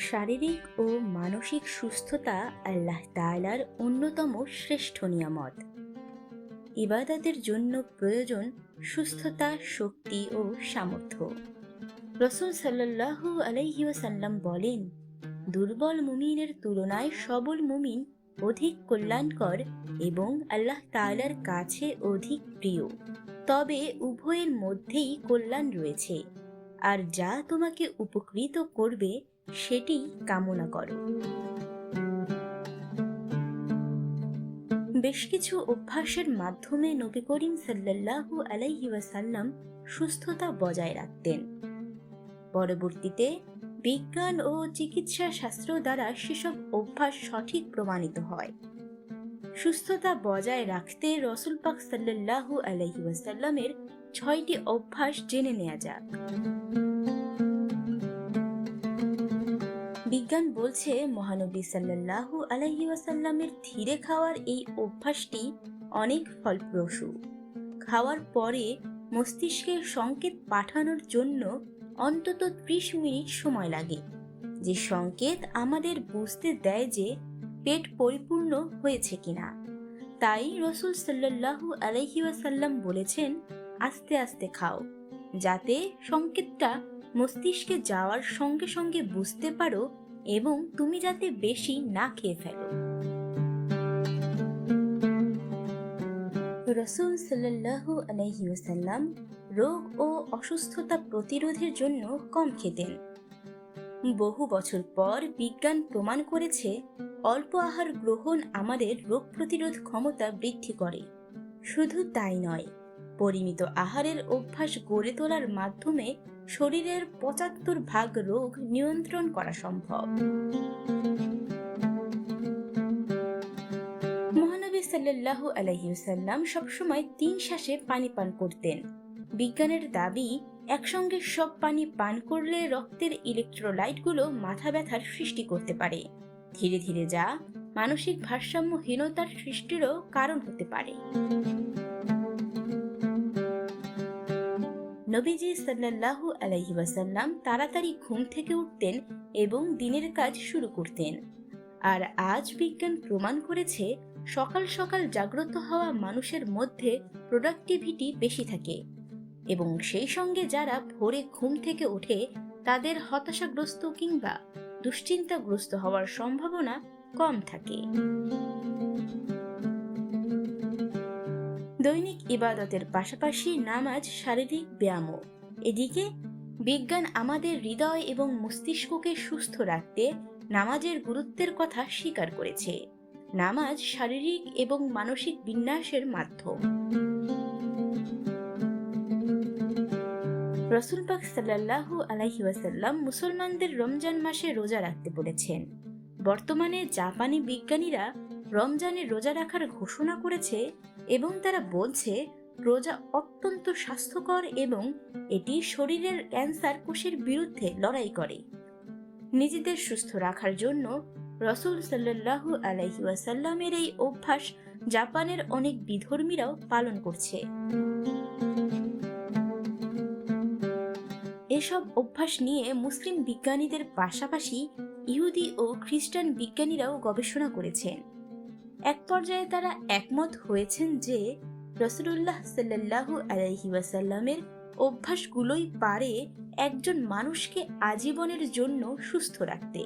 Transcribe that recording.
শারীরিক ও মানসিক সুস্থতা আল্লাহ তাআলার অন্যতম শ্রেষ্ঠ নিয়ামত। ইবাদতের জন্য প্রয়োজন সুস্থতা, শক্তি ও সামর্থ্য। রাসূল সাল্লাল্লাহু আলাইহি ওয়াসাল্লাম বলেন, দুর্বল মুমিনের তুলনায় সবল মুমিন অধিক কল্যাণকর এবং আল্লাহ তাআলার কাছে অধিক প্রিয়। তবে উভয়ের মধ্যেই কল্যাণ রয়েছে, আর যা তোমাকে উপকৃত করবে সেটি কামনা করো। বেশ কিছু অভ্যাসের মাধ্যমে নবী করিম সাল্লাল্লাহু আলাইহি ওয়াসাল্লাম সুস্থতা বজায় রাখতেন। পরবর্তীতে বিজ্ঞান ও চিকিৎসা শাস্ত্র দ্বারা সেসব অভ্যাস সঠিক প্রমাণিত হয়। সুস্থতা বজায় রাখতে রাসূল পাক সাল্লাল্লাহু আলাইহি ওয়াসাল্লামের ৬টি অভ্যাস জেনে নেওয়া যাক। বিজ্ঞান বলছে, মহানবী সাল্লাল্লাহু আলাইহি ওয়াসাল্লামের ধীরে খাওয়ার এই অভ্যাসটি অনেক ফলপ্রসূ। খাওয়ার পরে মস্তিষ্কে সংকেত পাঠানোর জন্য অন্তত ৩০ মিনিট সময় লাগে, যে সংকেত আমাদের বুঝতে দেয় যে পেট পরিপূর্ণ হয়েছে কিনা। তাই রাসূল সাল্লাল্লাহু আলাইহি ওয়াসাল্লাম বলেছেন, আস্তে আস্তে খাও, যাতে সংকেতটা মস্তিষ্কে যাওয়ার সঙ্গে সঙ্গে বুঝতে পারো এবং তুমি যাতে বেশি না খেয়ে ফেলো। রাসূল সাল্লাল্লাহু আলাইহি ওয়াসাল্লাম রোগ ও অসুস্থতা প্রতিরোধের জন্য কম খেতেন। বহু বছর পর বিজ্ঞান প্রমাণ করেছে, অল্প আহার গ্রহণ আমাদের রোগ প্রতিরোধ ক্ষমতা বৃদ্ধি করে। শুধু তাই নয়, পরিমিত আহারের অভ্যাস গড়ে তোলার মাধ্যমে শরীরের ৭৫% রোগ নিয়ন্ত্রণ করা সম্ভব। মহানবী সাল্লাল্লাহু আলাইহি ওয়াসাল্লাম সবসময় ৩ শ্বাসে পানি পান করতেন। বিজ্ঞানের দাবি, একসঙ্গে সব পানি পান করলে রক্তের ইলেকট্রোলাইটগুলো মাথা ব্যথার সৃষ্টি করতে পারে, ধীরে ধীরে যা মানসিক ভারসাম্যহীনতার সৃষ্টিরও কারণ হতে পারে। নবীজি সাল্লাল্লাহু আলাইহি ওয়াসাল্লাম তাড়াতাড়ি ঘুম থেকে উঠতেন এবং দিনের কাজ শুরু করতেন। আর আজ বিজ্ঞান প্রমাণ করেছে, সকাল সকাল জাগ্রত হওয়া মানুষের মধ্যে প্রোডাক্টিভিটি বেশি থাকে এবং সেই সঙ্গে যারা ভোরে ঘুম থেকে ওঠে তাদের হতাশাগ্রস্ত কিংবা দুশ্চিন্তাগ্রস্ত হওয়ার সম্ভাবনা কম থাকে। দৈনিক ইবাদতের পাশাপাশি নামাজ শারীরিক ব্যায়ামও। এদিকে বিজ্ঞান আমাদের হৃদয় এবং মস্তিষ্ককে সুস্থ রাখতে নামাজের গুরুত্বের কথা স্বীকার করেছে। নামাজ শারীরিক এবং মানসিক বিন্যাসের মাধ্যম। রাসূল পাক সাল্লাল্লাহু আলাইহি ওয়াসাল্লাম মুসলমানদের রমজান মাসে রোজা রাখতে বলেছেন। বর্তমানে জাপানি বিজ্ঞানীরা রমজানে রোজা রাখার ঘোষণা করেছে এবং তারা বলছে, রোজা অত্যন্ত স্বাস্থ্যকর এবং এটি শরীরের ক্যান্সার কোষের বিরুদ্ধে লড়াই করে। নিজেদের সুস্থ রাখার জন্য রাসূল সাল্লাল্লাহু আলাইহি ওয়াসাল্লামের এই অভ্যাস জাপানের অনেক বিধর্মীরাও পালন করছে। এসব অভ্যাস নিয়ে মুসলিম বিজ্ঞানীদের পাশাপাশি ইহুদি ও খ্রিস্টান বিজ্ঞানীরাও গবেষণা করেছেন। এক পর্যায়ে তারা একমত হয়েছেন যে রাসূলুল্লাহ সাল্লাল্লাহু আলাইহি ওয়াসাল্লামের অভ্যাসগুলোই পারে একজন মানুষকে আজীবনের জন্য সুস্থ রাখতে।